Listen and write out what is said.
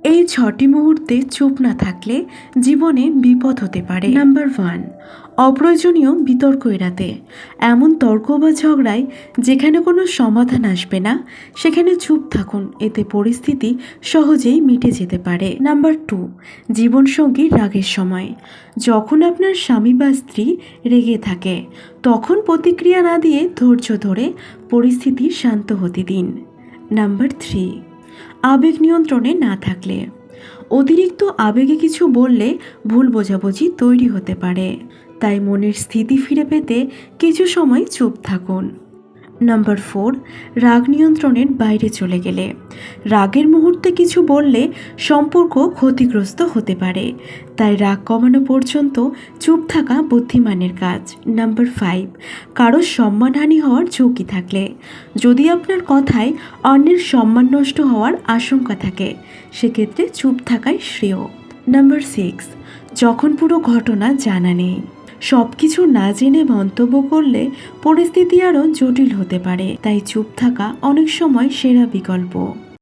এই ৬টি মুহূর্তে চুপ না থাকলে জীবনে বিপদ হতে পারে। নাম্বার 1, অপ্রয়োজনীয় বিতর্ক এড়াতে। এমন তর্ক বা ঝগড়ায় যেখানে কোনো সমাধান আসবে না সেখানে চুপ থাকুন, এতে পরিস্থিতি সহজেই মিটে যেতে পারে। নাম্বার 2, জীবনসঙ্গীর রাগের সময়। যখন আপনার স্বামী বা স্ত্রী রেগে থাকে তখন প্রতিক্রিয়া না দিয়ে ধৈর্য ধরে পরিস্থিতি শান্ত হতে দিন। নাম্বার 3, আবেগ নিয়ন্ত্রণে না থাকলে। অতিরিক্ত আবেগে কিছু বললে ভুল বোঝাবুঝি তৈরি হতে পারে, তাই মনের স্থিতি ফিরে পেতে কিছু সময় চুপ থাকুন। নাম্বার 4, রাগ নিয়ন্ত্রণের বাইরে চলে গেলে। রাগের মুহূর্তে কিছু বললে সম্পর্ক ক্ষতিগ্রস্ত হতে পারে, তাই রাগ কমানো পর্যন্ত চুপ থাকা বুদ্ধিমানের কাজ। নাম্বার 5, কারোর সম্মানহানি হওয়ার ঝুঁকি থাকলে। যদি আপনার কথায় অন্যের সম্মান নষ্ট হওয়ার আশঙ্কা থাকে সেক্ষেত্রে চুপ থাকাই শ্রেয়। নাম্বার 6, যখন পুরো ঘটনা জানা নেই। সব কিছু না জেনে মন্তব্য করলে পরিস্থিতি আরও জটিল হতে পারে, তাই চুপ থাকা অনেক সময় সেরা বিকল্প।